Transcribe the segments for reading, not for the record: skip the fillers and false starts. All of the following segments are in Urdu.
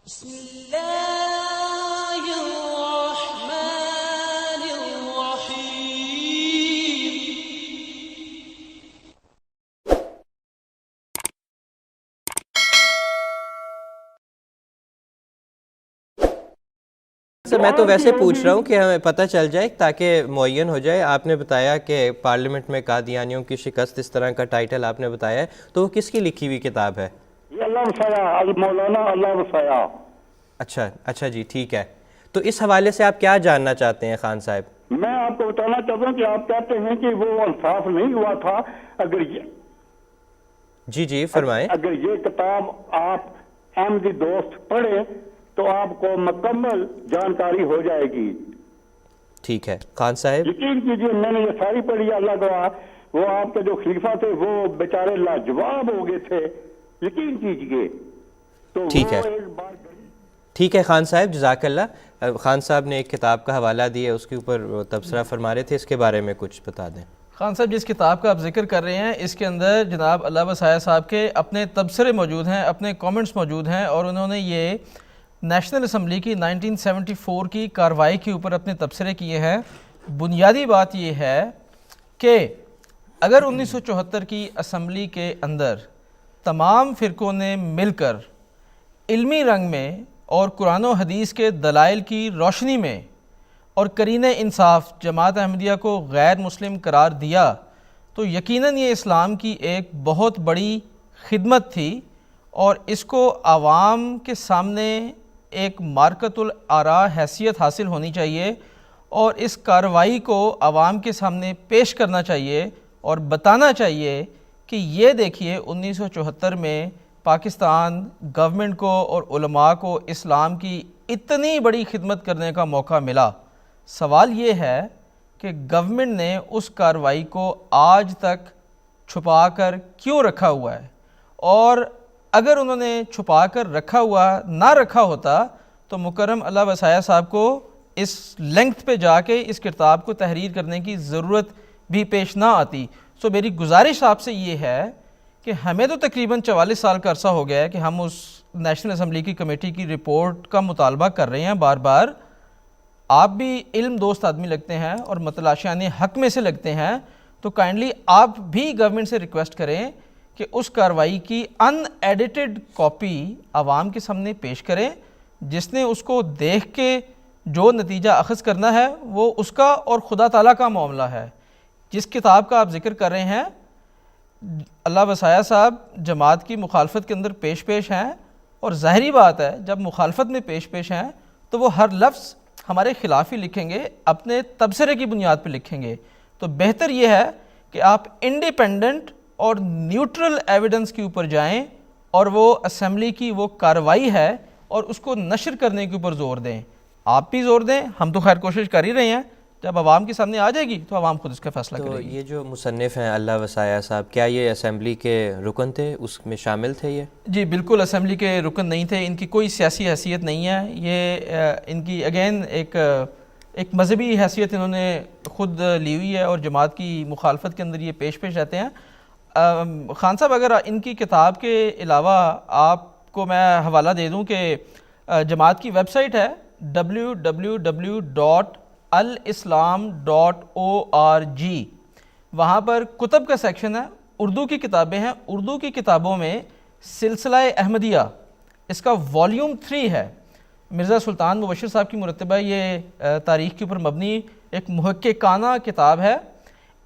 بسم اللہ الرحمن الرحیم۔ سر میں تو ویسے پوچھ رہا ہوں کہ ہمیں پتہ چل جائے تاکہ معین ہو جائے۔ آپ نے بتایا کہ پارلیمنٹ میں قادیانیوں کی شکست، اس طرح کا ٹائٹل آپ نے بتایا ہے، تو وہ کس کی لکھی ہوئی کتاب ہے؟ یہ اللہ وسعہ مولانا اللہ وسعہ۔ اچھا جی، ٹھیک ہے۔ تو اس حوالے سے آپ کیا جاننا چاہتے ہیں خان صاحب؟ میں آپ کو بتانا چاہتا ہوں کہ آپ کہتے ہیں کہ وہ انصاف نہیں ہوا تھا۔ جی فرمائیں۔ اگر یہ کتاب آپ احمدی دوست پڑھیں تو آپ کو مکمل جانکاری ہو جائے گی۔ ٹھیک ہے خان صاحب، یقین کیجئے میں نے یہ ساری پڑھی، اللہ گواہ، وہ آپ کے جو خلیفہ تھے وہ بیچارے لاجواب ہو گئے تھے، یقین کیجئے۔ تو ٹھیک ہے، وہ ایک بار ٹھیک ہے خان صاحب، جزاک اللہ۔ خان صاحب نے ایک کتاب کا حوالہ دیا، اس کے اوپر تبصرہ فرما رہے تھے، اس کے بارے میں کچھ بتا دیں۔ خان صاحب جس کتاب کا آپ ذکر کر رہے ہیں، اس کے اندر جناب اللہ وسعہ صاحب کے اپنے تبصرے موجود ہیں، اپنے کامنٹس موجود ہیں، اور انہوں نے یہ نیشنل اسمبلی کی 1974 کی کارروائی کے اوپر اپنے تبصرے کیے ہیں۔ بنیادی بات یہ ہے کہ اگر 1974 کی اسمبلی کے اندر تمام فرقوں نے مل کر علمی رنگ میں اور قرآن و حدیث کے دلائل کی روشنی میں اور قرین انصاف جماعت احمدیہ کو غیر مسلم قرار دیا، تو یقیناً یہ اسلام کی ایک بہت بڑی خدمت تھی، اور اس کو عوام کے سامنے ایک مارکۃ الآراء حیثیت حاصل ہونی چاہیے، اور اس کارروائی کو عوام کے سامنے پیش کرنا چاہیے اور بتانا چاہیے کہ یہ دیکھیے 1974 میں پاکستان گورنمنٹ کو اور علماء کو اسلام کی اتنی بڑی خدمت کرنے کا موقع ملا۔ سوال یہ ہے کہ گورنمنٹ نے اس کارروائی کو آج تک چھپا کر کیوں رکھا ہوا ہے، اور اگر انہوں نے چھپا کر رکھا ہوتا تو مکرم اللہ وسعہ صاحب کو اس لینگتھ پہ جا کے اس کتاب کو تحریر کرنے کی ضرورت بھی پیش نہ آتی۔ سو میری گزارش آپ سے یہ ہے کہ ہمیں تو تقریباً 44 سال کا عرصہ ہو گیا ہے کہ ہم اس نیشنل اسمبلی کی کمیٹی کی رپورٹ کا مطالبہ کر رہے ہیں بار بار۔ آپ بھی علم دوست آدمی لگتے ہیں اور متلاشیان حق میں سے لگتے ہیں، تو کائنڈلی آپ بھی گورنمنٹ سے ریکویسٹ کریں کہ اس کارروائی کی ان ایڈیٹڈ کاپی عوام کے سامنے پیش کریں، جس نے اس کو دیکھ کے جو نتیجہ اخذ کرنا ہے وہ اس کا اور خدا تعالیٰ کا معاملہ ہے۔ جس کتاب کا آپ ذکر کر رہے ہیں، اللہ وسعہ صاحب جماعت کی مخالفت کے اندر پیش ہیں، اور ظاہری بات ہے جب مخالفت میں پیش ہیں تو وہ ہر لفظ ہمارے خلاف ہی لکھیں گے، اپنے تبصرے کی بنیاد پہ لکھیں گے۔ تو بہتر یہ ہے کہ آپ انڈیپینڈنٹ اور نیوٹرل ایویڈنس کے اوپر جائیں، اور وہ اسمبلی کی وہ کارروائی ہے اور اس کو نشر کرنے کے اوپر زور دیں۔ آپ بھی زور دیں، ہم تو خیر کوشش کر ہی رہے ہیں، جب عوام کے سامنے آ جائے گی تو عوام خود اس کا فیصلہ کرے گی۔ تو یہ جو مصنف ہیں اللہ وسعہ صاحب، کیا یہ اسمبلی کے رکن تھے، اس میں شامل تھے یہ؟ جی بالکل اسمبلی کے رکن نہیں تھے، ان کی کوئی سیاسی حیثیت نہیں ہے، یہ ان کی اگین ایک مذہبی حیثیت انہوں نے خود لی ہوئی ہے، اور جماعت کی مخالفت کے اندر یہ پیش رہتے ہیں۔ خان صاحب اگر ان کی کتاب کے علاوہ آپ کو میں حوالہ دے دوں کہ جماعت کی ویب سائٹ ہے www.alislam.org، وہاں پر کتب کا سیکشن ہے، اردو کی کتابیں ہیں۔ اردو کی کتابوں میں سلسلہ احمدیہ اس کا والیوم 3 ہے، مرزا سلطان مبشر صاحب کی مرتبہ یہ تاریخ کے اوپر مبنی ایک محققانہ کتاب ہے۔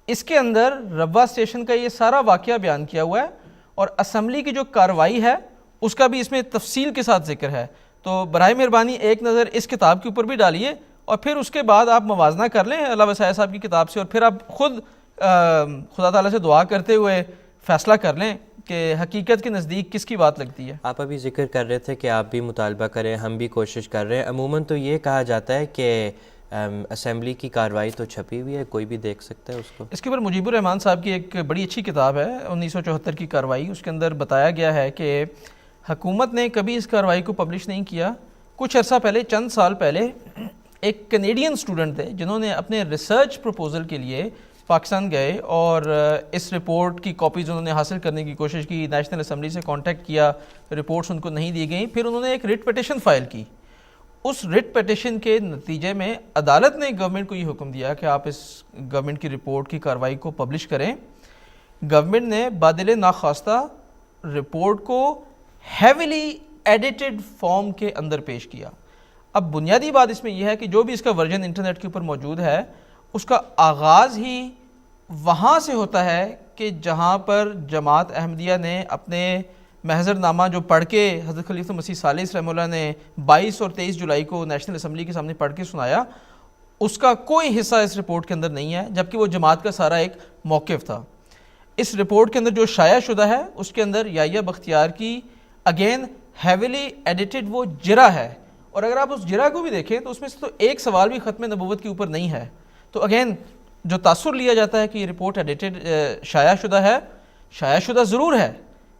اس کے اندر ربوہ اسٹیشن کا یہ سارا واقعہ بیان کیا ہوا ہے، اور اسمبلی کی جو کارروائی ہے اس کا بھی اس میں تفصیل کے ساتھ ذکر ہے۔ تو برائے مہربانی ایک نظر اس کتاب کے اوپر بھی ڈالیے، اور پھر اس کے بعد آپ موازنہ کر لیں اللہ وسعہ صاحب کی کتاب سے، اور پھر آپ خود خدا تعالیٰ سے دعا کرتے ہوئے فیصلہ کر لیں کہ حقیقت کے نزدیک کس کی بات لگتی ہے۔ آپ ابھی ذکر کر رہے تھے کہ آپ بھی مطالبہ کریں، ہم بھی کوشش کر رہے ہیں۔ عموماً تو یہ کہا جاتا ہے کہ اسمبلی کی کارروائی تو چھپی ہوئی ہے، کوئی بھی دیکھ سکتا ہے اس کو۔ اس کے اوپر مجیب الرحمان صاحب کی ایک بڑی اچھی کتاب ہے 1974 کی کارروائی، اس کے اندر بتایا گیا ہے کہ حکومت نے کبھی اس کارروائی کو پبلش نہیں کیا۔ کچھ عرصہ پہلے، چند سال پہلے، ایک کینیڈین اسٹوڈنٹ تھے جنہوں نے اپنے ریسرچ پروپوزل کے لیے پاکستان گئے اور اس رپورٹ کی کاپیز انہوں نے حاصل کرنے کی کوشش کی, نیشنل اسمبلی سے کانٹیکٹ کیا, رپورٹس ان کو نہیں دی گئیں. پھر انہوں نے ایک ریٹ پٹیشن فائل کی. اس ریٹ پٹیشن کے نتیجے میں عدالت نے گورنمنٹ کو یہ حکم دیا کہ آپ اس گورنمنٹ کی رپورٹ کی کارروائی کو پبلش کریں. گورنمنٹ نے بادل ناخواستہ رپورٹ کو ہیویلی ایڈیٹڈ فارم کے اندر پیش کیا. اب بنیادی بات اس میں یہ ہے کہ جو بھی اس کا ورژن انٹرنیٹ کے اوپر موجود ہے اس کا آغاز ہی وہاں سے ہوتا ہے کہ جہاں پر جماعت احمدیہ نے اپنے محضر نامہ جو پڑھ کے حضرت خلیفۃ مسیح ثالث رحمہ اللہ نے 22 اور 23 جولائی کو نیشنل اسمبلی کے سامنے پڑھ کے سنایا, اس کا کوئی حصہ اس رپورٹ کے اندر نہیں ہے, جبکہ وہ جماعت کا سارا ایک موقف تھا. اس رپورٹ کے اندر جو شائع شدہ ہے اس کے اندر یحییٰ بختیار کی اگین ہیویلی ایڈیٹڈ وہ جرح ہے, اور اگر آپ اس جرح کو بھی دیکھیں تو اس میں سے تو ایک سوال بھی ختم نبوت کے اوپر نہیں ہے. تو اگین جو تاثر لیا جاتا ہے کہ یہ رپورٹ ایڈیٹڈ شائع شدہ ہے, شائع شدہ ضرور ہے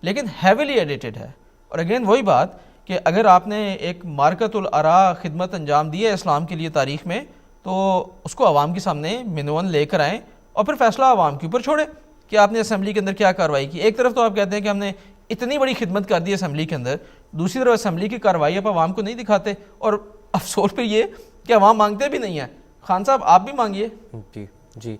لیکن ہیویلی ایڈیٹڈ ہے. اور اگین وہی بات کہ اگر آپ نے ایک مارکت الآراء خدمت انجام دی ہے اسلام کے لیے تاریخ میں, تو اس کو عوام کے سامنے منون لے کر آئیں اور پھر فیصلہ عوام کے اوپر چھوڑیں کہ آپ نے اسمبلی کے اندر کیا کارروائی کی. ایک طرف تو آپ کہتے ہیں کہ ہم نے اتنی بڑی خدمت کر دی اسمبلی کے اندر, دوسری طرف اسمبلی کی کارروائی آپ عوام کو نہیں دکھاتے, اور افسوس پہ یہ کہ عوام مانگتے بھی نہیں ہیں. خان صاحب آپ بھی مانگیے. جی